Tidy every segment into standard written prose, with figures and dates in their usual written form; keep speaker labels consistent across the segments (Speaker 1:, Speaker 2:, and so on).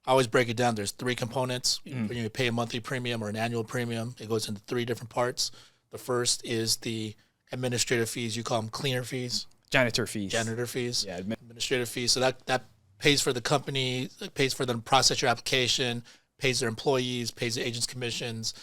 Speaker 1: I always break it down. There's three components. When you pay a monthly premium or an annual premium, it goes into three different parts. The first is the administrative fees. You call them cleaner fees.
Speaker 2: Janitor fees.
Speaker 1: Yeah, administrative fees. So that pays for the company, pays for them to process your application, pays their employees, pays the agents' commissions,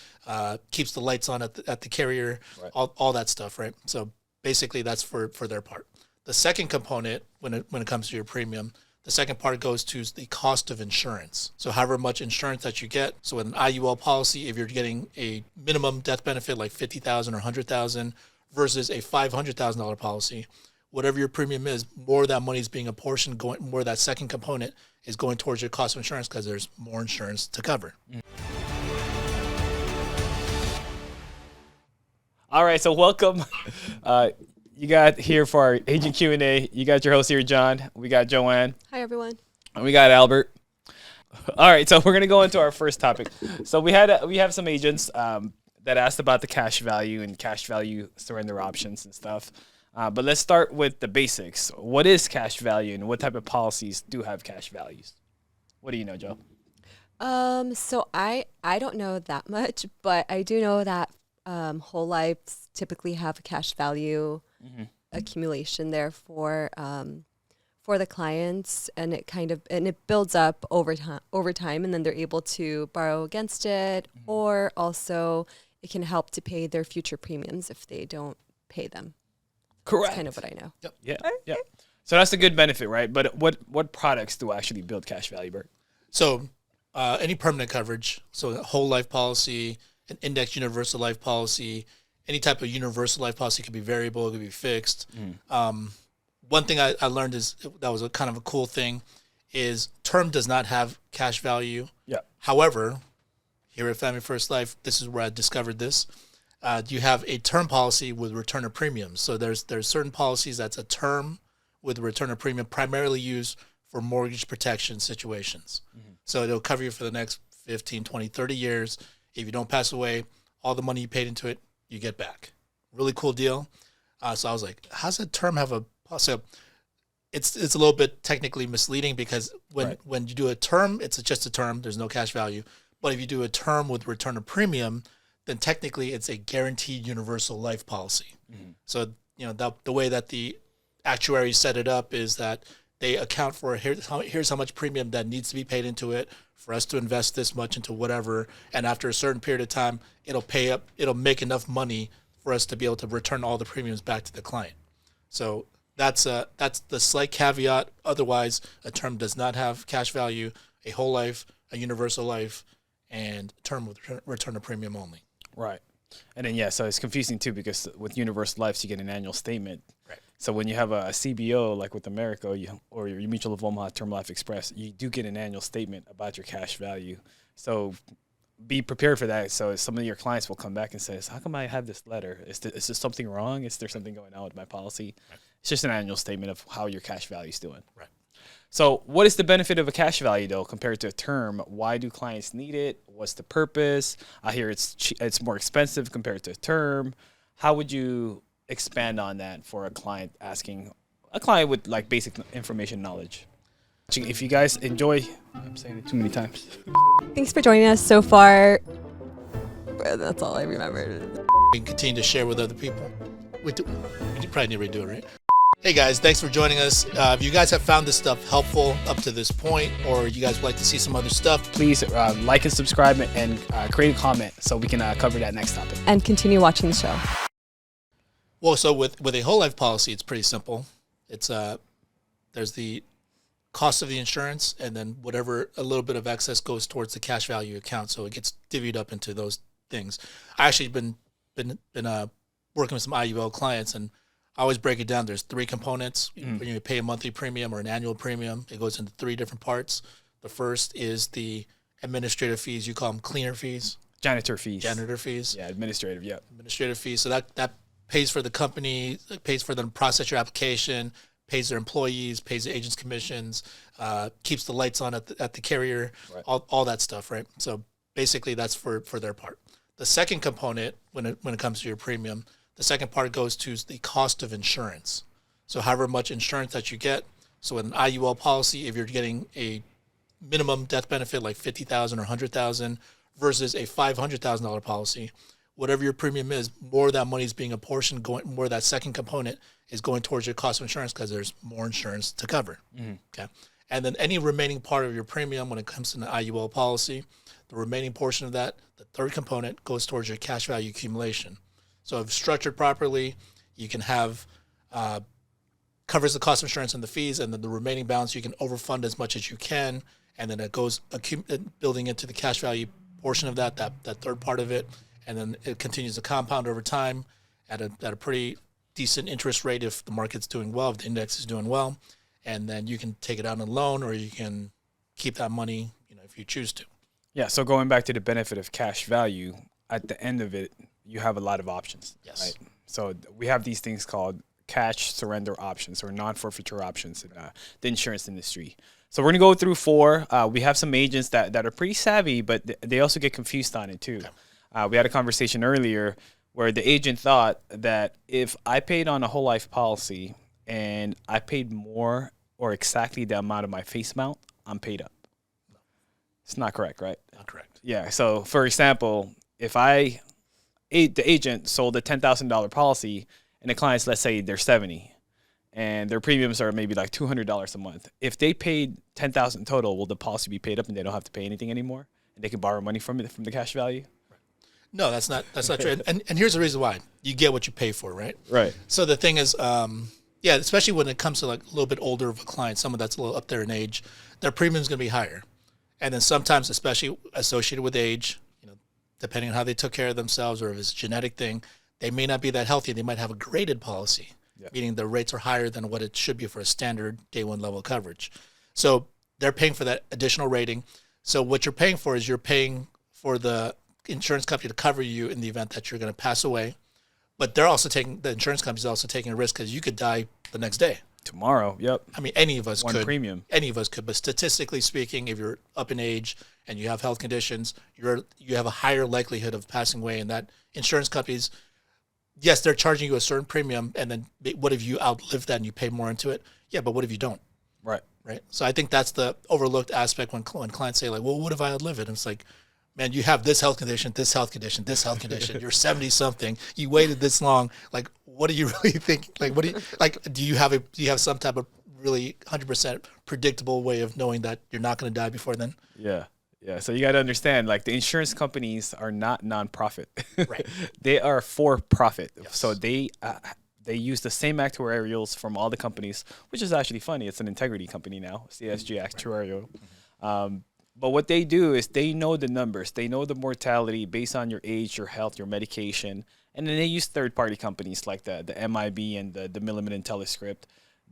Speaker 1: keeps the lights on at the carrier, right. all that stuff, right? So basically that's for their part. The second component, when it comes to your premium, the second part goes to the cost of insurance. So however much insurance that you get. So with an IUL policy, if you're getting a minimum death benefit like $50,000 or $100,000 versus a $500,000 policy, whatever your premium is, more of that money is being apportioned, more of that second component is going towards your cost of insurance because there's more insurance to cover.
Speaker 2: All right, so welcome. You got here for our Agent Q&A. You got your host here, John. We got Joan.
Speaker 3: Hi, everyone.
Speaker 2: And we got Albert. All right, so we're going to go into our first topic. So we have some agents that asked about the cash value and cash value surrender options and stuff. But let's start with the basics. What is cash value and what type of policies do have cash values? What do you know, Joe?
Speaker 3: So I don't know that much, but I do know that whole lives typically have a cash value accumulation there for the clients, and it builds up over time, and then they're able to borrow against it, or also it can help to pay their future premiums if they don't pay them.
Speaker 2: Correct.
Speaker 3: That's kind of what I know.
Speaker 1: Yep.
Speaker 2: Yeah. Yeah. So that's a good benefit, right? But what products do actually build cash value, Bert?
Speaker 1: So any permanent coverage, so a whole life policy, an index universal life policy, any type of universal life policy could be variable, it could be fixed. One thing I learned is that was a kind of a cool thing is term does not have cash value.
Speaker 2: Yeah.
Speaker 1: However, here at Family First Life, this is where I discovered this. You have a term policy with return of premiums. So there's certain policies that's a term with return of premium primarily used for mortgage protection situations. So it'll cover you for the next 15, 20, 30 years. If you don't pass away, all the money you paid into it, you get back. Really cool deal. So I was like, how's a term have a so it's a little bit technically misleading because when you do a term, it's just a term. There's no cash value. But if you do a term with return of premium, then technically it's a guaranteed universal life policy. So, the way that the actuaries set it up is that they account for here's how much premium that needs to be paid into it for us to invest this much into whatever. And after a certain period of time, it'll make enough money for us to be able to return all the premiums back to the client. So that's the slight caveat. Otherwise, a term does not have cash value, a whole life, a universal life, and term with return of premium only.
Speaker 2: Right. And then, so it's confusing too because with universal lives, you get an annual statement.
Speaker 1: Right.
Speaker 2: So when you have a CBO, like with America or your Mutual of Omaha Term Life Express, you do get an annual statement about your cash value. So be prepared for that. So some of your clients will come back and say, how come I have this letter? Is there something wrong? Is there something going on with my policy? Right. It's just an annual statement of how your cash value is doing.
Speaker 1: Right.
Speaker 2: So what is the benefit of a cash value, though, compared to a term? Why do clients need it? What's the purpose? I hear it's more expensive compared to a term. How would you expand on that for a client with like basic information knowledge? If you guys enjoy, I'm saying it too many times.
Speaker 3: Thanks for joining us so far. That's all I remember.
Speaker 1: We can continue to share with other people. We probably need to redo it, right? Hey guys, thanks for joining us. If you guys have found this stuff helpful up to this point, or you guys would like to see some other stuff,
Speaker 2: please like and subscribe and create a comment so we can cover that next topic.
Speaker 3: And continue watching the show.
Speaker 1: Well, so with a whole life policy, it's pretty simple. It's there's the cost of the insurance, and then whatever a little bit of excess goes towards the cash value account, so it gets divvied up into those things. I actually been working with some IUL clients, and I always break it down. There's three components. When you pay a monthly premium or an annual premium, it goes into three different parts. The first is the administrative fees. You call them cleaner fees.
Speaker 2: Janitor fees.
Speaker 1: Yeah,
Speaker 2: administrative, yeah.
Speaker 1: Administrative fees. So that pays for the company, pays for them to process your application, pays their employees, pays the agents' commissions, keeps the lights on at the carrier, right. all that stuff, right? So basically that's for their part. The second component, when it comes to your premium, the second part goes to the cost of insurance. So however much insurance that you get. So with an IUL policy, if you're getting a minimum death benefit like 50,000 or 100,000 versus a $500,000 policy, whatever your premium is, more of that money is being apportioned, more of that second component is going towards your cost of insurance because there's more insurance to cover. Okay. And then any remaining part of your premium when it comes to an IUL policy, the remaining portion of that, the third component, goes towards your cash value accumulation. So if structured properly, you can have covers the cost of insurance and the fees, and then the remaining balance you can overfund as much as you can, and then it goes building into the cash value portion of that third part of it, and then it continues to compound over time at a pretty decent interest rate if the market's doing well, if the index is doing well, and then you can take it out on a loan or you can keep that money, if you choose to.
Speaker 2: Yeah. So going back to the benefit of cash value, at the end of it, you have a lot of options.
Speaker 1: Yes.
Speaker 2: Right? So we have these things called cash surrender options or non-forfeiture options in the insurance industry. So we're going to go through 4. We have some agents that are pretty savvy, but they also get confused on it too. Okay. We had a conversation earlier where the agent thought that if I paid on a whole life policy and I paid more or exactly the amount of my face amount, I'm paid up. No. It's not correct, right?
Speaker 1: Not correct.
Speaker 2: Yeah. So for example, if the agent sold a $10,000 policy and the clients, let's say they're 70 and their premiums are maybe like $200 a month. If they paid $10,000 total, will the policy be paid up and they don't have to pay anything anymore? And they can borrow money from the cash value?
Speaker 1: No, that's not true. And here's the reason why. You get what you pay for, right?
Speaker 2: Right.
Speaker 1: So the thing is, especially when it comes to like a little bit older of a client, someone that's a little up there in age, their premium is going to be higher. And then sometimes, especially associated with age, depending on how they took care of themselves or if it's a genetic thing, they may not be that healthy. They might have a graded policy, meaning the rates are higher than what it should be for a standard day one level coverage. So they're paying for that additional rating. So what you're paying for is you're paying for the insurance company to cover you in the event that you're going to pass away. But the insurance company is also taking a risk because you could die the next day.
Speaker 2: Tomorrow, yep.
Speaker 1: I mean, any of us could.
Speaker 2: One premium.
Speaker 1: Any of us could. But statistically speaking, if you're up in age and you have health conditions, you have a higher likelihood of passing away. And that insurance companies, yes, they're charging you a certain premium. And then what if you outlive that and you pay more into it? Yeah, but what if you don't?
Speaker 2: Right.
Speaker 1: Right. So I think that's the overlooked aspect when clients say like, well, what if I outlive it? And it's like, man, you have this health condition, this health condition, this health condition. You're 70 something. You waited this long. Like, what do you really think? Like, do you have some type of really 100% predictable way of knowing that you're not going to die before then?
Speaker 2: Yeah. Yeah. So you got to understand, like the insurance companies are not nonprofit.
Speaker 1: Right.
Speaker 2: They are for profit.
Speaker 1: Yes.
Speaker 2: So they use the same actuarials from all the companies, which is actually funny. It's an integrity company now, CSG Actuarial. Mm-hmm. But what they do is they know the numbers. They know the mortality based on your age, your health, your medication. And then they use third-party companies like the MIB and the Milliman and Telescript.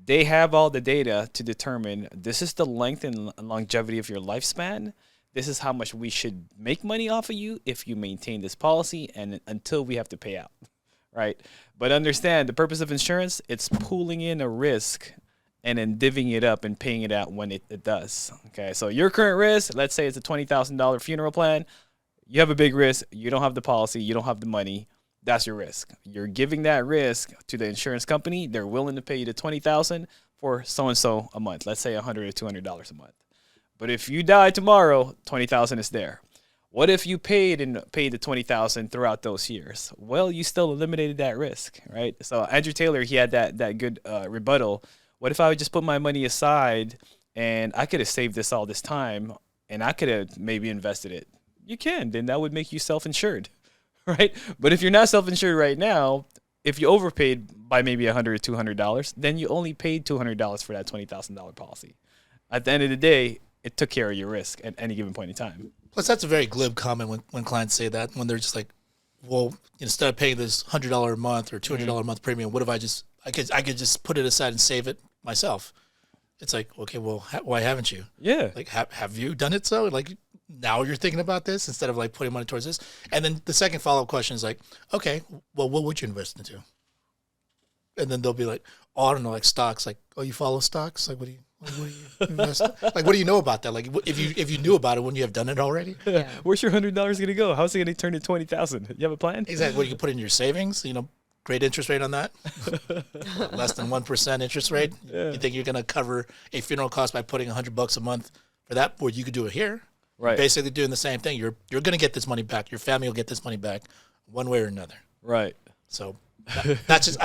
Speaker 2: They have all the data to determine this is the length and longevity of your lifespan. This is how much we should make money off of you if you maintain this policy and until we have to pay out, right? But understand the purpose of insurance, it's pooling in a risk and then divvying it up and paying it out when it does. Okay, so your current risk, let's say it's a $20,000 funeral plan. You have a big risk. You don't have the policy. You don't have the money. That's your risk. You're giving that risk to the insurance company. They're willing to pay you the $20,000 for so-and-so a month. Let's say $100 or $200 a month. But if you die tomorrow, $20,000 is there. What if you paid the $20,000 throughout those years? Well, you still eliminated that risk, right? So Andrew Taylor, he had that good rebuttal. What if I would just put my money aside and I could have saved this all this time and I could have maybe invested it? You can. Then that would make you self-insured, right? But if you're not self-insured right now, if you overpaid by maybe $100 or $200, then you only paid $200 for that $20,000 policy. At the end of the day, it took care of your risk at any given point in time.
Speaker 1: Plus, that's a very glib comment when clients say that, when they're just like, well, instead of paying this $100 a month or $200 a month premium, what if I could just put it aside and save it myself? It's like, okay, well, why haven't you?
Speaker 2: Yeah.
Speaker 1: Like, have you done it so? Like, now you're thinking about this instead of like putting money towards this? And then the second follow-up question is like, okay, well, what would you invest into? And then they'll be like, oh, I don't know, like stocks. Like, oh, you follow stocks? Like, what do you invest? Like, what do you know about that? Like, if you knew about it, wouldn't you have done it already?
Speaker 2: Yeah. Where's your $100 going to go? How's it going to turn to $20,000? You have a plan?
Speaker 1: Exactly. What, you can put in your savings? Great interest rate on that. Less than 1% interest rate. Yeah. You think you're going to cover a funeral cost by putting $100 a month for that, where you could do it here.
Speaker 2: Right.
Speaker 1: Basically doing the same thing. You're going to get this money back. Your family will get this money back one way or another.
Speaker 2: Right.
Speaker 1: So that's just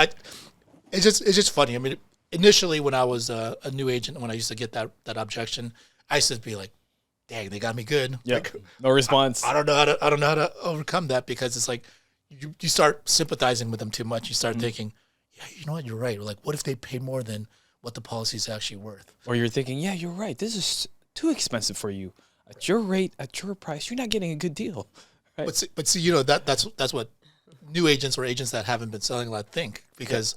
Speaker 1: it's just funny. I mean, initially when I was a new agent, when I used to get that objection, I used to be like, dang, they got me good.
Speaker 2: Yeah.
Speaker 1: Like,
Speaker 2: No response.
Speaker 1: I don't know how to overcome that, because it's like you start sympathizing with them too much. You start thinking, yeah, you know what, you're right. Or like, what if they pay more than what the policy is actually worth?
Speaker 2: Or you're thinking, yeah, you're right. This is too expensive for you. At your rate, at your price, you're not getting a good deal. Right?
Speaker 1: But see, you know, that's what new agents or agents that haven't been selling a lot think, because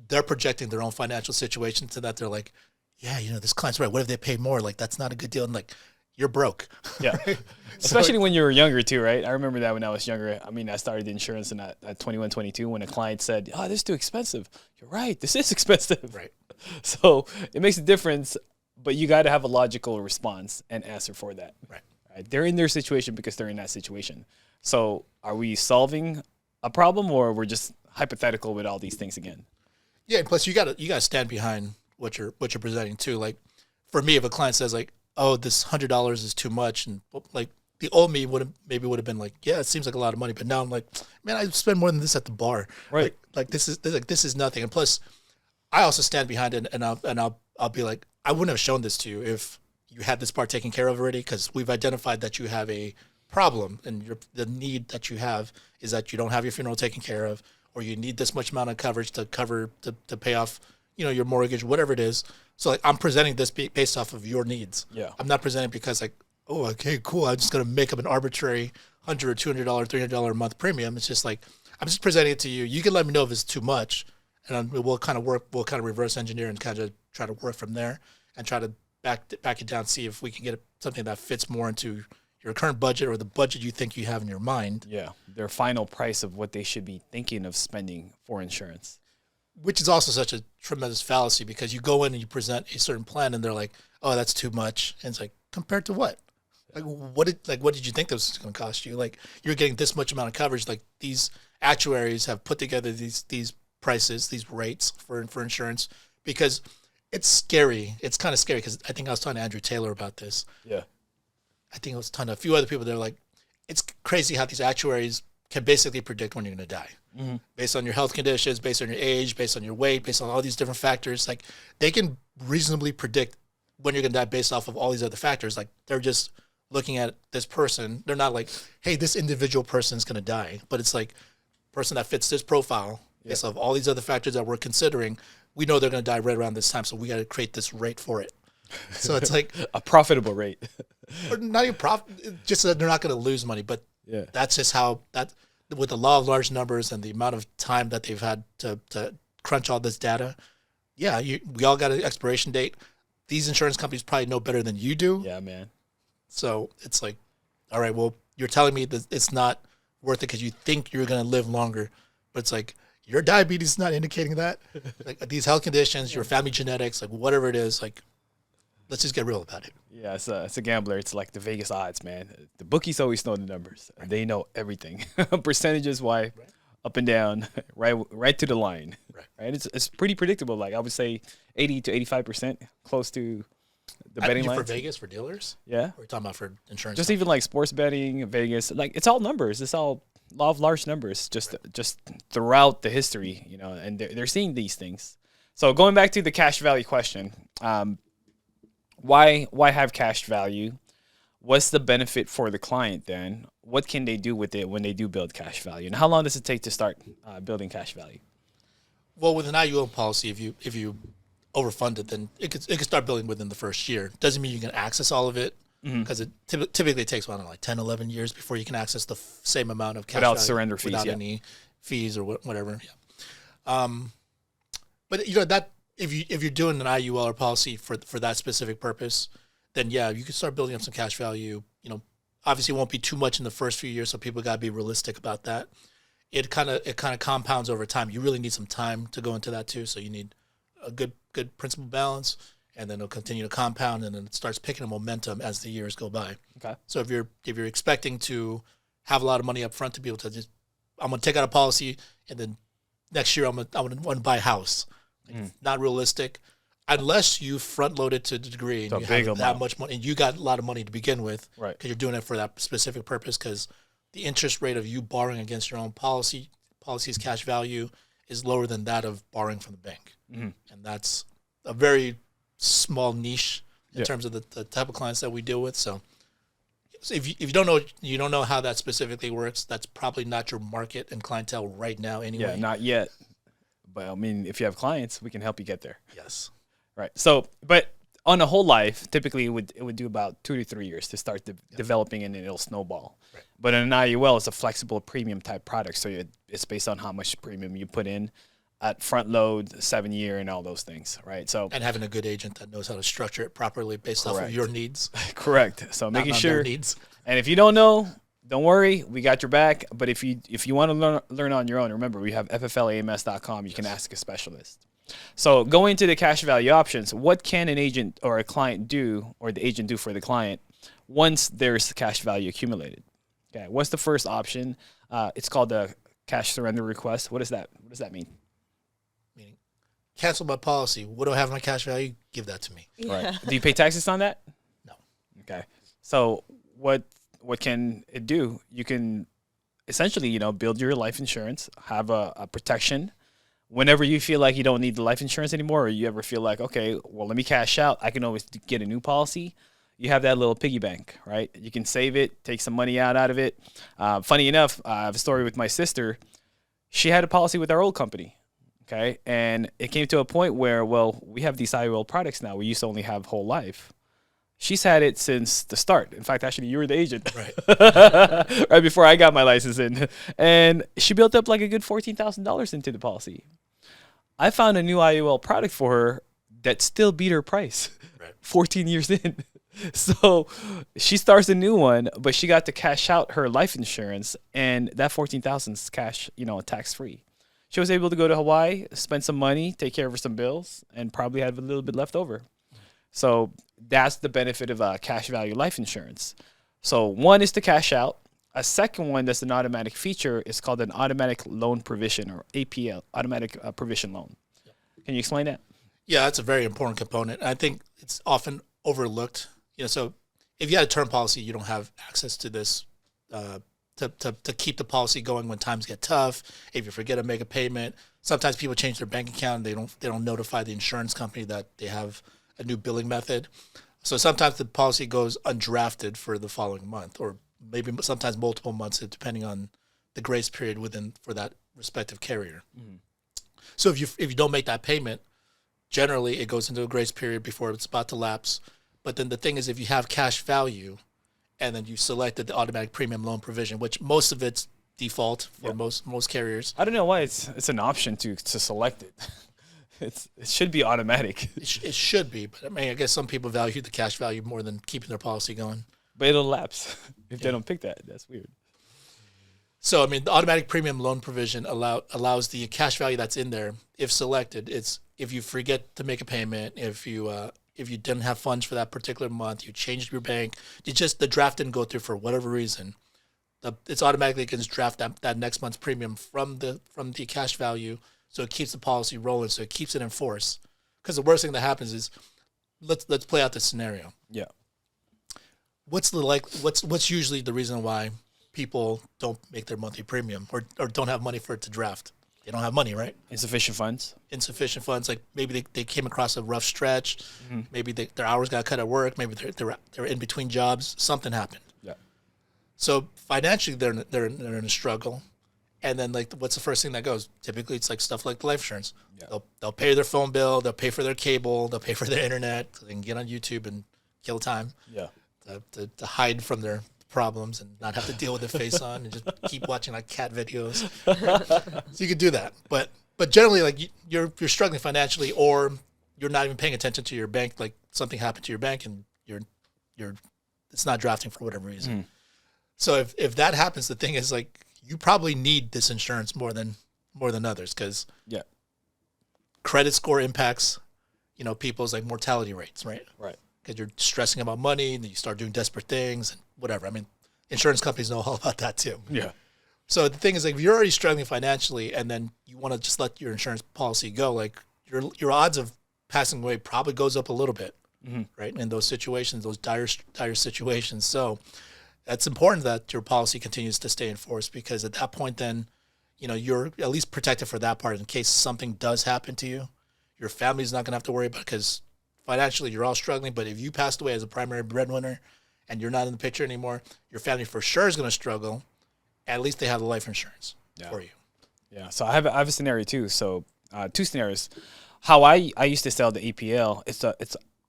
Speaker 1: they're projecting their own financial situation to that. They're like, yeah, you know, this client's right. What if they pay more? Like, that's not a good deal. And like, you're broke.
Speaker 2: Yeah.
Speaker 1: Right?
Speaker 2: Especially when you were younger too, right? I remember that when I was younger. I mean, I started insurance at 21, 22 when a client said, oh, this is too expensive. You're right. This is expensive.
Speaker 1: Right.
Speaker 2: So it makes a difference, but you got to have a logical response and answer for that.
Speaker 1: Right.
Speaker 2: They're in their situation because they're in that situation. So are we solving a problem, or we're just hypothetical with all these things again?
Speaker 1: Yeah. And plus, you gotta stand behind what you're presenting too. Like, for me, if a client says like, oh, this $100 is too much, and like, the old me would have been like, yeah, it seems like a lot of money, but now I'm like, man, I spend more than this at the bar.
Speaker 2: Right.
Speaker 1: Like this is nothing. And plus, I also stand behind it, and I'll be like, I wouldn't have shown this to you if you had this part taken care of already, because we've identified that you have a problem, and the need that you have is that you don't have your funeral taken care of, or you need this much amount of coverage to pay off, you know, your mortgage, whatever it is. So like, I'm presenting this based off of your needs.
Speaker 2: Yeah.
Speaker 1: I'm not presenting because like, oh, okay, cool, I'm just gonna make up an arbitrary $100 or $200, $300 a month premium. It's just like, I'm just presenting it to you. You can let me know if it's too much, and we'll kind of reverse engineer and kind of try to work from there and try to back it down, see if we can get something that fits more into your current budget or the budget you think you have in your mind.
Speaker 2: Yeah. Their final price of what they should be thinking of spending for insurance.
Speaker 1: Which is also such a tremendous fallacy, because you go in and you present a certain plan and they're like, oh, that's too much. And it's like, compared to what? Like, what did you think this was going to cost you? Like, you're getting this much amount of coverage. Like, these actuaries have put together these prices, these rates for insurance, because it's scary. It's kind of scary, because I think I was talking to Andrew Taylor about this.
Speaker 2: Yeah.
Speaker 1: I think I was talking to a few other people. They're like, it's crazy how these actuaries can basically predict when you're going to die. Mm-hmm. Based on your health conditions, based on your age, based on your weight, based on all these different factors. Like, they can reasonably predict when you're going to die based off of all these other factors. Like, they're just looking at this person. They're not like, hey, this individual person is going to die. But it's like, person that fits this profile, based off all these other factors that we're considering, we know they're going to die right around this time, so we got to create this rate for it. So it's like
Speaker 2: a profitable rate.
Speaker 1: Or not even profit, just that they're not going to lose money. But that's just how that, with the law of large numbers and the amount of time that they've had to crunch all this data. Yeah, we all got an expiration date. These insurance companies probably know better than you do.
Speaker 2: Yeah, man. So
Speaker 1: it's like, all right, well, you're telling me that it's not worth it because you think you're going to live longer, but it's like, your diabetes is not indicating that. Like, these health conditions, your family genetics, like whatever it is, like, let's just get real about it.
Speaker 2: Yeah, it's a gambler. It's like the Vegas odds, man. The bookies always know the numbers. Right. They know everything. Percentages, why, up and down, right to the line. Right. It's pretty predictable. Like, I would say 80 to 85%, close to the betting line.
Speaker 1: For Vegas, for dealers?
Speaker 2: Yeah.
Speaker 1: Or we're talking about for insurance?
Speaker 2: Just even like sports betting, Vegas, like, it's all numbers. It's all law of large numbers, just throughout the history, you know, and they're seeing these things. So going back to the cash value question, why have cash value? What's the benefit for the client then? What can they do with it when they do build cash value? And how long does it take to start building cash value?
Speaker 1: Well, with an IUL policy, if you overfund it, then it could start building within the first year. Doesn't mean you can access all of it, because it typically takes, I don't know, like 10, 11 years before you can access the same amount of cash
Speaker 2: without
Speaker 1: value,
Speaker 2: surrender fees,
Speaker 1: without any fees or whatever. Yeah. But you know that if you're doing an IUL or policy for that specific purpose, then yeah, you can start building up some cash value. You know, obviously it won't be too much in the first few years, so people got to be realistic about that. It kind of compounds over time. You really need some time to go into that too, so you need a good principal balance, and then it'll continue to compound, and then it starts picking up momentum as the years go by. Okay. So if you're expecting to have a lot of money up front to be able to just, I'm going to take out a policy, and then next year I want to buy a house. Like, not realistic. unless you front load it to the degree and
Speaker 2: So
Speaker 1: you
Speaker 2: big
Speaker 1: have that
Speaker 2: amount.
Speaker 1: much money and you got a lot of money to begin with,
Speaker 2: Right.
Speaker 1: because you're doing it for that specific purpose, because the interest rate of you borrowing against your own policy's cash value is lower than that of borrowing from the bank.
Speaker 2: Mhm.
Speaker 1: And that's a very small niche in
Speaker 2: Yeah.
Speaker 1: terms of the type of clients that we deal with. So if you don't know, you don't know how that specifically works, that's probably not your market and clientele right now anyway.
Speaker 2: Yeah, not yet. But I mean, if you have clients, we can help you get there.
Speaker 1: Yes.
Speaker 2: Right. So, but on a whole life, typically it would do about 2 to 3 years to start developing, and then it'll snowball.
Speaker 1: Right.
Speaker 2: But an IUL is a flexible premium type product, so it's based on how much premium you put in at front load, 7-year, and all those things. Right. So
Speaker 1: And having a good agent that knows how to structure it properly based off of
Speaker 2: Correct.
Speaker 1: your needs,
Speaker 2: correct. So
Speaker 1: not
Speaker 2: making
Speaker 1: on
Speaker 2: sure.
Speaker 1: their needs.
Speaker 2: And if you don't know, don't worry, we got your back. But if you want to learn on your own, remember we have fflams.com. You can ask a specialist. So going to the cash value options, what can an agent or a client do, or the agent do for the client once there's cash value accumulated? Okay, what's the first option? It's called the cash surrender request. What does that mean?
Speaker 1: Meaning, cancel my policy. What do I have in my cash value? Give that to me.
Speaker 3: Yeah.
Speaker 2: Right. Do you pay taxes on that?
Speaker 1: No.
Speaker 2: Okay. So what can it do? You can essentially, build your life insurance, have a protection. Whenever you feel like you don't need the life insurance anymore, or you ever feel like, okay, well, let me cash out, I can always get a new policy. You have that little piggy bank, right? You can save it, take some money out of it. Funny enough, I have a story with my sister. She had a policy with our old company, okay? And it came to a point where, well, we have these IOL products now. We used to only have whole life. She's had it since the start. In fact, actually, you were the agent.
Speaker 1: Right.
Speaker 2: Right before I got my license in. And she built up like a good $14,000 into the policy. I found a new IUL product for her that still beat her price
Speaker 1: Right.
Speaker 2: 14 years in. So she starts a new one, but she got to cash out her life insurance, and that $14,000 is cash, tax free. She was able to go to Hawaii, spend some money, take care of some bills, and probably have a little bit left over. So that's the benefit of cash value life insurance. So one is to cash out. A second one that's an automatic feature is called an automatic loan provision, or APL, automatic provision loan. Can you explain that?
Speaker 1: Yeah, that's a very important component. I think it's often overlooked. So if you had a term policy, you don't have access to this to keep the policy going when times get tough. If you forget to make a payment, sometimes people change their bank account. And they don't notify the insurance company that they have a new billing method. So sometimes the policy goes undrafted for the following month, or maybe sometimes multiple months, depending on the grace period for that respective carrier. Mm-hmm. So if you don't make that payment, generally it goes into a grace period before it's about to lapse. But then the thing is, if you have cash value, and then you selected the automatic premium loan provision, which most of it's default for most carriers.
Speaker 2: I don't know why it's an option to select it. It should be automatic.
Speaker 1: It should be, but I guess some people value the cash value more than keeping their policy going.
Speaker 2: But it'll lapse if they don't pick that. That's weird.
Speaker 1: So, the automatic premium loan provision allows the cash value that's in there, if selected, it's if you forget to make a payment, if you didn't have funds for that particular month, you changed your bank, the draft didn't go through for whatever reason, it's automatically going to draft that next month's premium from the cash value, so it keeps the policy rolling, so it keeps it in force. Because the worst thing that happens is, let's play out this scenario.
Speaker 2: Yeah.
Speaker 1: What's usually the reason why people don't make their monthly premium or don't have money for it to draft? They don't have money, right?
Speaker 2: Insufficient funds.
Speaker 1: Insufficient funds. Like maybe they came across a rough stretch. Mm-hmm. Maybe their hours got cut at work. Maybe they're in between jobs. Something happened.
Speaker 2: Yeah.
Speaker 1: So financially, they're in a struggle. And then what's the first thing that goes? Typically, it's stuff like the life insurance. Yeah. They'll pay their phone bill. They'll pay for their cable. They'll pay for their internet. So they can get on YouTube and kill time.
Speaker 2: Yeah.
Speaker 1: To hide from their problems and not have to deal with their face on and just keep watching cat videos. So you could do that, but generally you're struggling financially, or you're not even paying attention to your bank. Something happened to your bank and it's not drafting for whatever reason. So if that happens, the thing is you probably need this insurance more than others, because credit score impacts people's mortality rates, right? Because you're stressing about money, and you start doing desperate things and whatever. Insurance companies know all about that too.
Speaker 2: Yeah.
Speaker 1: So the thing is, if you're already struggling financially, and then you want to just let your insurance policy go, your odds of passing away probably goes up a little bit, right? In those situations, those dire situations. So that's important that your policy continues to stay in force, because at that point, then, you're at least protected for that part in case something does happen to you. Your family's not going to have to worry about it, because financially you're all struggling. But if you passed away as a primary breadwinner and you're not in the picture anymore, your family for sure is going to struggle. At least they have the life insurance for you.
Speaker 2: Yeah. So I have a scenario too. So two scenarios. How I used to sell the EPL,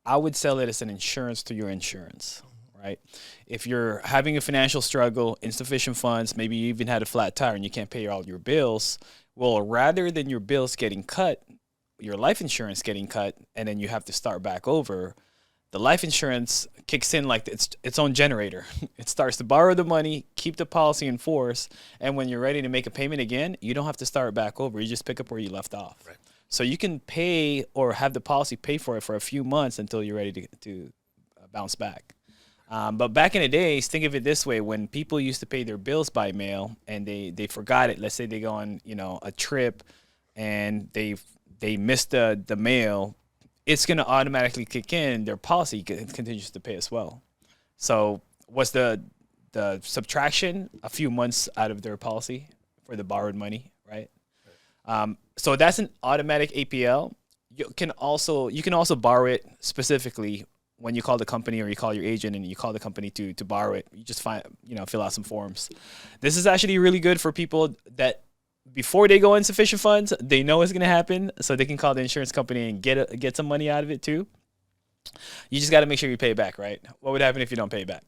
Speaker 2: I would sell it as an insurance to your insurance, right? If you're having a financial struggle, insufficient funds, maybe you even had a flat tire and you can't pay all your bills, well, rather than your bills getting cut, your life insurance getting cut, and then you have to start back over, the life insurance kicks in like its own generator. It starts to borrow the money, keep the policy in force, and when you're ready to make a payment again, you don't have to start back over. You just pick up where you left off.
Speaker 1: Right.
Speaker 2: So you can pay or have the policy pay for it for a few months until you're ready to bounce back. But back in the days, think of it this way: when people used to pay their bills by mail and they forgot it, let's say they go on a trip and they missed the mail, it's going to automatically kick in. Their policy continues to pay as well. So what's the subtraction? A few months out of their policy for the borrowed money, right? So that's an automatic APL. You can also borrow it specifically when you call the company or you call your agent and you call the company to borrow it. You just fill out some forms. This is actually really good for people that before they go insufficient funds, they know it's going to happen, so they can call the insurance company and get some money out of it too. You just got to make sure you pay it back, right? What would happen if you don't pay it back?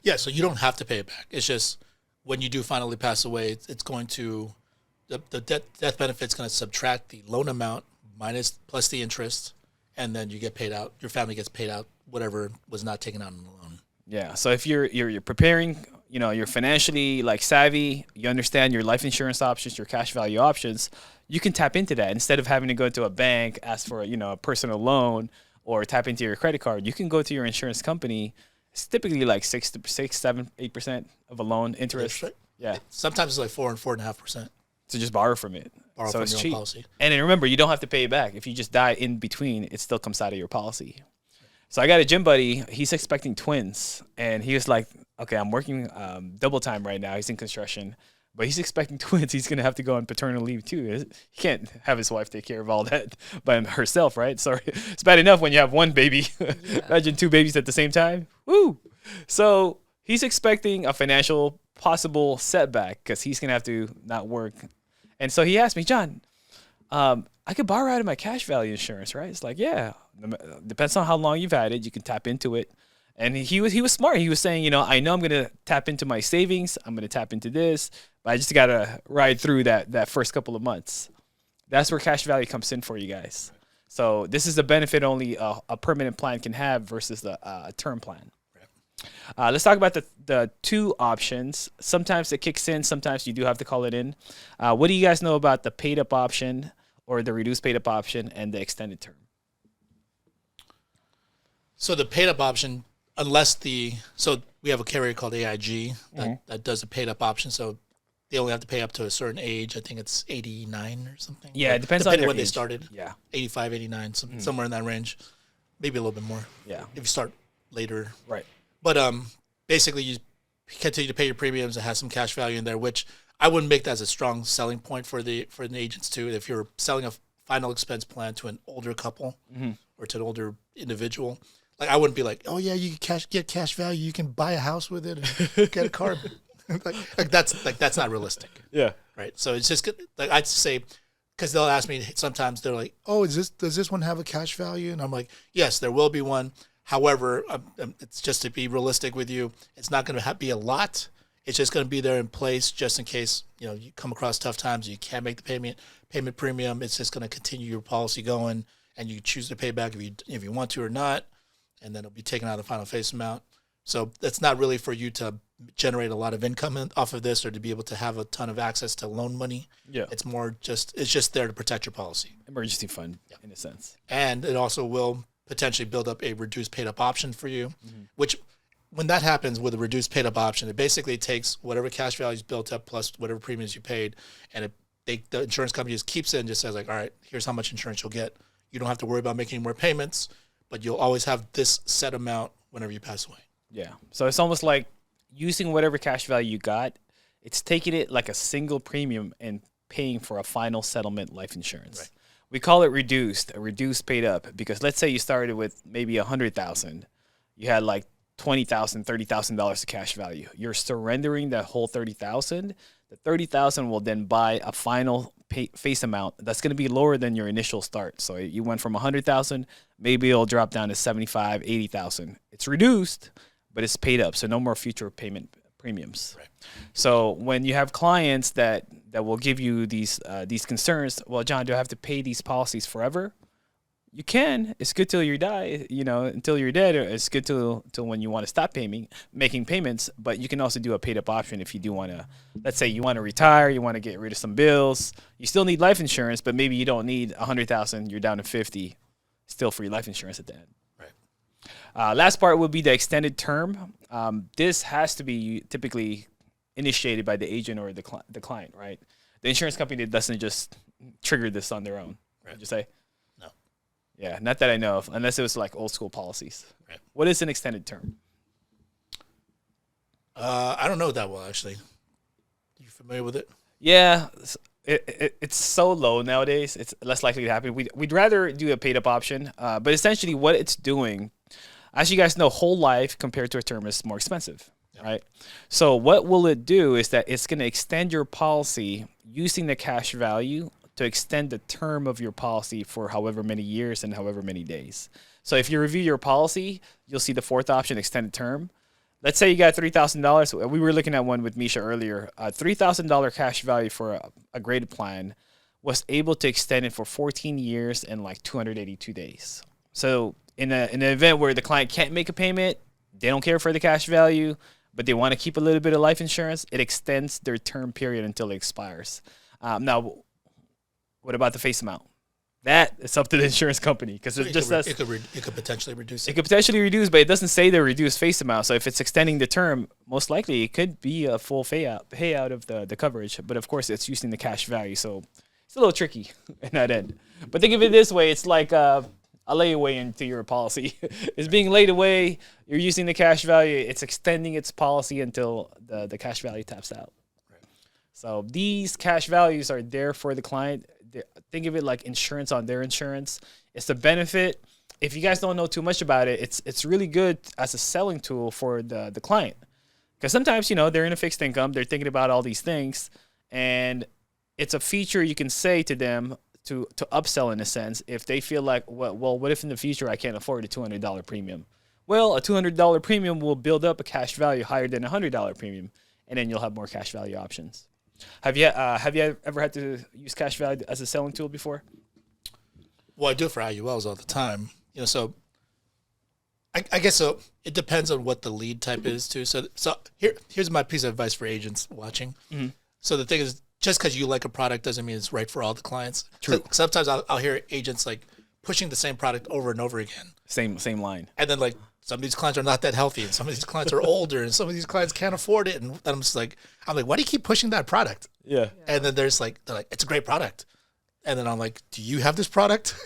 Speaker 1: Yeah, so you don't have to pay it back. It's just when you do finally pass away, it's going to the death benefit's going to subtract the loan amount plus the interest, and then you get paid out. Your family gets paid out whatever was not taken out in the loan.
Speaker 2: Yeah. So if you're preparing, you're financially savvy, you understand your life insurance options, your cash value options, you can tap into that instead of having to go to a bank, ask for a personal loan, or tap into your credit card. You can go to your insurance company. It's typically like 6, 7, 8% of a loan interest. Yeah.
Speaker 1: Sometimes it's like 4 and 4.5%.
Speaker 2: To just borrow from it.
Speaker 1: Borrow from your own policy.
Speaker 2: And then remember, you don't have to pay it back. If you just die in between, it still comes out of your policy. So I got a gym buddy. He's expecting twins, and he was like, "Okay, I'm working double time right now. He's in construction, but he's expecting twins. He's gonna have to go on paternal leave too. He can't have his wife take care of all that by herself, right? Sorry, it's bad enough when you have one baby. Yeah. Imagine 2 babies at the same time. Woo! So he's expecting a financial possible setback because he's gonna have to not work. And so he asked me, John, I could borrow out of my cash value insurance, right? It's like, yeah, depends on how long you've had it. You can tap into it. And he was smart. He was saying, I know I'm going to tap into my savings. I'm going to tap into this, but I just got to ride through that first couple of months. That's where cash value comes in for you guys. So this is the benefit only a permanent plan can have versus a term plan. Let's talk about the two options. Sometimes it kicks in. Sometimes you do have to call it in. What do you guys know about the paid up option or the reduced paid up option and the extended term?
Speaker 1: So the paid up option, so we have a carrier called AIG that does a paid up option. So they only have to pay up to a certain age. I think it's 89 or something.
Speaker 2: Yeah, it depends on
Speaker 1: when they started.
Speaker 2: Yeah.
Speaker 1: 85, 89, somewhere in that range. Maybe a little bit more.
Speaker 2: Yeah.
Speaker 1: If you start later.
Speaker 2: Right.
Speaker 1: But basically, you continue to pay your premiums. It has some cash value in there, which I wouldn't make that as a strong selling point for the agents too. If you're selling a final expense plan to an older couple or to an older individual, I wouldn't be like, oh yeah, you can get cash value. You can buy a house with it, and get a car. That's not realistic.
Speaker 2: Yeah.
Speaker 1: Right. So it's just I'd say, because they'll ask me sometimes, they're like, oh, does this one have a cash value? And I'm like, yes, there will be one. However, it's just to be realistic with you. It's not going to be a lot. It's just going to be there in place just in case you come across tough times. You can't make the payment premium. It's just going to continue your policy going, and you choose to pay back if you want to or not, and then it'll be taken out of the final face amount. So that's not really for you to generate a lot of income off of this or to be able to have a ton of access to loan money.
Speaker 2: Yeah,
Speaker 1: it's just there to protect your policy.
Speaker 2: Emergency fund, in a sense,
Speaker 1: and it also will potentially build up a reduced paid up option for you, which when that happens with a reduced paid up option, it basically takes whatever cash value is built up plus whatever premiums you paid, and the insurance company just keeps it and just says all right, here's how much insurance you'll get. You don't have to worry about making more payments, but you'll always have this set amount whenever you pass away.
Speaker 2: Yeah. So it's almost like using whatever cash value you got, it's taking it like a single premium and paying for a final settlement life insurance.
Speaker 1: Right.
Speaker 2: We call it reduced, a reduced paid up, because let's say you started with maybe 100,000, you had like $20,000, $30,000 of cash value. You're surrendering that whole 30,000. The 30,000 will then buy a final face amount that's going to be lower than your initial start. So you went from 100,000, maybe it'll drop down to 75, 80,000. It's reduced, but it's paid up, so no more future payment premiums.
Speaker 1: Right.
Speaker 2: So when you have clients that will give you these concerns, well, John, do I have to pay these policies forever? You can. It's good till you die, until you're dead. Or it's good till when you want to stop making payments. But you can also do a paid up option if you do want to. Let's say you want to retire, you want to get rid of some bills. You still need life insurance, but maybe you don't need 100,000. You're down to 50. Still free life insurance at the end.
Speaker 1: Right.
Speaker 2: Last part would be the extended term. This has to be typically initiated by the agent or the client, right? The insurance company doesn't just trigger this on their own.
Speaker 1: Right.
Speaker 2: Would you say?
Speaker 1: No.
Speaker 2: Yeah, not that I know of, unless it was like old school policies.
Speaker 1: Right.
Speaker 2: What is an extended term?
Speaker 1: I don't know that well, actually. You familiar with it?
Speaker 2: Yeah, it's so low nowadays. It's less likely to happen. We'd rather do a paid up option, but essentially what it's doing, as you guys know, whole life compared to a term is more expensive, right? So what will it do is that it's going to extend your policy using the cash value to extend the term of your policy for however many years and however many days. So if you review your policy, you'll see the fourth option, extended term. Let's say you got $3,000. We were looking at one with Misha earlier. $3,000 cash value for a graded plan was able to extend it for 14 years and like 282 days. So in an event where the client can't make a payment, they don't care for the cash value, but they want to keep a little bit of life insurance, it extends their term period until it expires. Now, what about the face amount? That is up to the insurance company because it just says
Speaker 1: it could potentially reduce it.
Speaker 2: It could potentially reduce, but it doesn't say the reduced face amount. So if it's extending the term, most likely it could be a full payout of the coverage. But of course, it's using the cash value, so it's a little tricky in that end. But think of it this way: it's like a layaway into your policy. It's being laid away. You're using the cash value. It's extending its policy until the cash value taps out.
Speaker 1: Right.
Speaker 2: So these cash values are there for the client. Think of it like insurance on their insurance. It's the benefit. If you guys don't know too much about it, it's really good as a selling tool for the client. Because sometimes, they're in a fixed income. They're thinking about all these things. And it's a feature you can say to them to upsell in a sense. If they feel like, well, what if in the future I can't afford a $200 premium? Well, a $200 premium will build up a cash value higher than a $100 premium. And then you'll have more cash value options. Have you ever had to use cash value as a selling tool before?
Speaker 1: Well, I do it for IULs all the time. So I guess so. It depends on what the lead type is too. So here's my piece of advice for agents watching. Mm-hmm. So the thing is, just because you like a product doesn't mean it's right for all the clients.
Speaker 2: True.
Speaker 1: So sometimes I'll hear agents like pushing the same product over and over again.
Speaker 2: Same line.
Speaker 1: And then like some of these clients are not that healthy, and some of these clients are older, and some of these clients can't afford it. And I'm like, why do you keep pushing that product?
Speaker 2: Yeah.
Speaker 1: And then they're like, it's a great product. And then I'm like, do you have this product?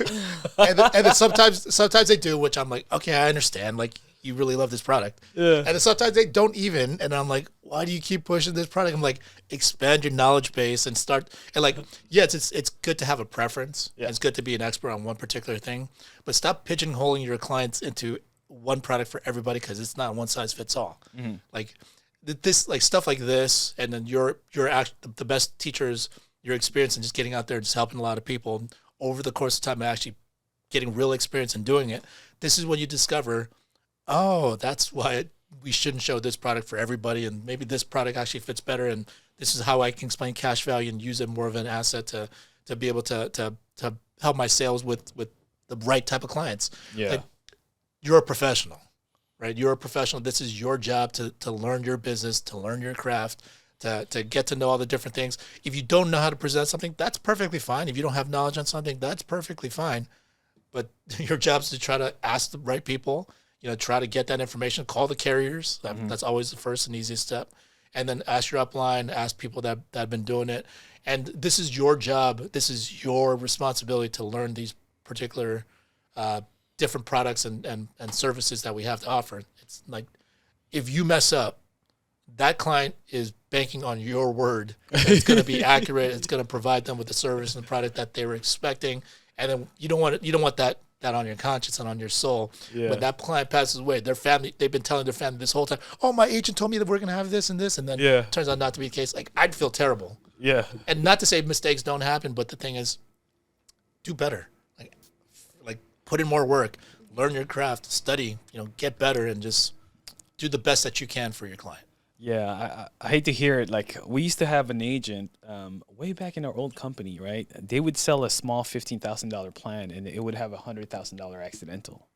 Speaker 1: and then sometimes they do, which I'm like, okay, I understand. Like, you really love this product.
Speaker 2: Yeah.
Speaker 1: And then sometimes they don't even. And I'm like, why do you keep pushing this product? I'm like, expand your knowledge base and start. And like, yes, it's good to have a preference. Yeah. It's good to be an expert on one particular thing. But stop pigeonholing your clients into one product for everybody, because it's not one size fits all. Mm-hmm. Like this, like stuff like this, and then you're the best teachers. Your experience and just getting out there and just helping a lot of people over the course of time and actually getting real experience in doing it. This is when you discover, that's why we shouldn't show this product for everybody, and maybe this product actually fits better, and this is how I can explain cash value and use it more of an asset to be able to help my sales with the right type of clients.
Speaker 2: Yeah.
Speaker 1: Like, you're a professional, right? You're a professional. This is your job to learn your business, to learn your craft, to get to know all the different things. If you don't know how to present something, that's perfectly fine. If you don't have knowledge on something, that's perfectly fine. But your job is to try to ask the right people, try to get that information, call the carriers. That's always the first and easiest step. And then ask your upline, ask people that have been doing it. And this is your job. This is your responsibility to learn these particular different products and services that we have to offer. It's like, if you mess up, that client is banking on your word. It's going to be accurate. It's going to provide them with the service and product that they were expecting. And then you don't want that on your conscience and on your soul.
Speaker 2: Yeah.
Speaker 1: When that client passes away, their family, they've been telling their family this whole time, oh, my agent told me that we're going to have this and this. And then it turns out not to be the case. Like, I'd feel terrible.
Speaker 2: Yeah.
Speaker 1: And not to say mistakes don't happen, but the thing is, do better. Like put in more work, learn your craft, study, get better, and just do the best that you can for your client.
Speaker 2: Yeah, I hate to hear it. Like, we used to have an agent way back in our old company, right? They would sell a small $15,000 plan, and it would have a $100,000 accidental.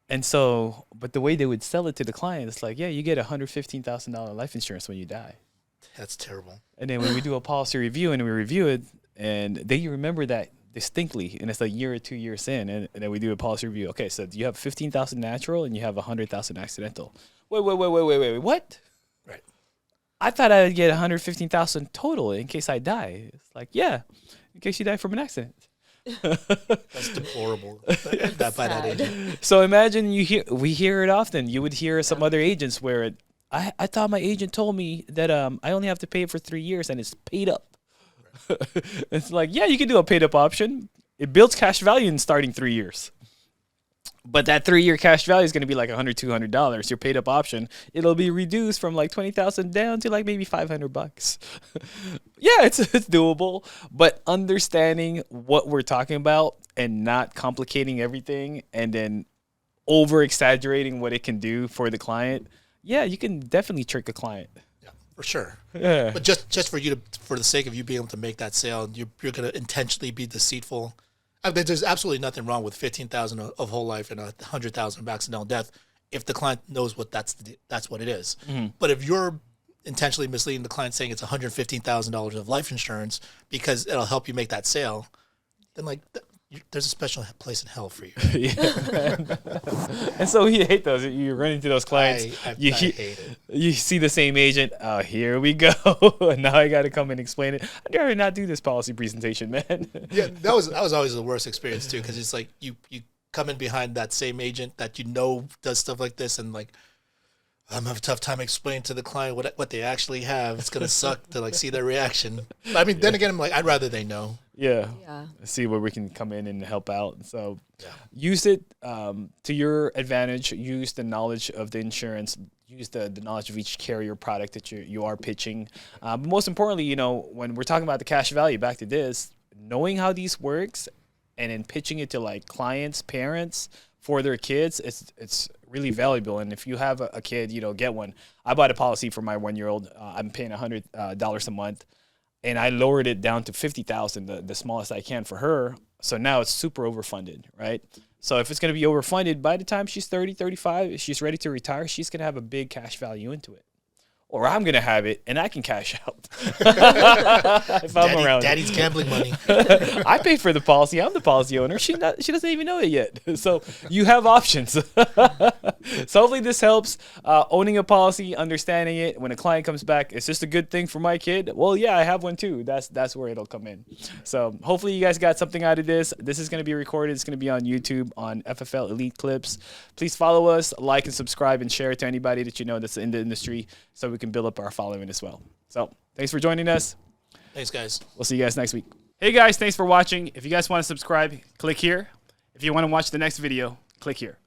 Speaker 2: And so, but the way they would sell it to the client, it's like, yeah, you get $115,000 life insurance when you die.
Speaker 1: That's terrible.
Speaker 2: And then when we do a policy review and we review it, and they remember that distinctly, and it's a year or 2 years in, and then we do a policy review. Okay, so you have 15,000 natural and you have 100,000 accidental. Wait, what?
Speaker 1: Right.
Speaker 2: I thought I'd get 115,000 total in case I die. It's like, yeah, in case you die from an accident.
Speaker 1: That's deplorable. That agent.
Speaker 2: So imagine we hear it often. You would hear some other agents where I thought my agent told me that I only have to pay it for 3 years and it's paid up. It's like, yeah, you can do a paid up option. It builds cash value in starting 3 years. But that 3-year cash value is going to be like $100, $200. Your paid up option, it'll be reduced from like 20,000 down to like maybe $500. Yeah, it's doable. But understanding what we're talking about and not complicating everything and then over exaggerating what it can do for the client. Yeah, you can definitely trick a client.
Speaker 1: Yeah, for sure.
Speaker 2: Yeah.
Speaker 1: But just for you for the sake of you being able to make that sale, you're going to intentionally be deceitful. I mean, there's absolutely nothing wrong with 15,000 of whole life and 100,000 of accidental death if the client knows what that's what it is. Mm-hmm. But if you're intentionally misleading the client saying it's $115,000 of life insurance because it'll help you make that sale, then there's a special place in hell for you.
Speaker 2: Yeah. And so you hate those. You run into those clients.
Speaker 1: I hate it.
Speaker 2: You see the same agent. Oh, here we go. Now I got to come and explain it. I'd rather not do this policy presentation, man.
Speaker 1: Yeah, that was always the worst experience too, because it's like you come in behind that same agent that does stuff like this, and like, I'm having a tough time explaining to the client what they actually have. It's gonna suck to see their reaction. I mean, then again, I'm like, I'd rather they know.
Speaker 2: Yeah. See where we can come in and help out. So use it to your advantage. Use the knowledge of the insurance. Use the knowledge of each carrier product that you are pitching. But most importantly, when we're talking about the cash value, back to this, knowing how these works and then pitching it to like clients, parents for their kids, it's really valuable. And if you have a kid, get one. I bought a policy for my 1-year-old. I'm paying $100 a month. And I lowered it down to $50,000, the smallest I can for her. So now it's super overfunded, right? So if it's going to be overfunded, by the time she's 30, 35, she's ready to retire, she's going to have a big cash value into it. Or I'm going to have it, and I can cash out. If I'm around.
Speaker 1: Daddy's gambling money.
Speaker 2: I paid for the policy. I'm the policy owner. She doesn't even know it yet. So you have options. So hopefully this helps. Owning a policy, understanding it. When a client comes back, is this a good thing for my kid? Well, yeah, I have one too. That's where it'll come in. So hopefully you guys got something out of this. This is going to be recorded. It's going to be on YouTube on FFL Elite Clips. Please follow us, like and subscribe, and share it to anybody that you know that's in the industry so we can build up our following as well. So thanks for joining us.
Speaker 1: Thanks, guys.
Speaker 2: We'll see you guys next week. Hey guys, thanks for watching. If you guys want to subscribe, click here. If you want to watch the next video, click here.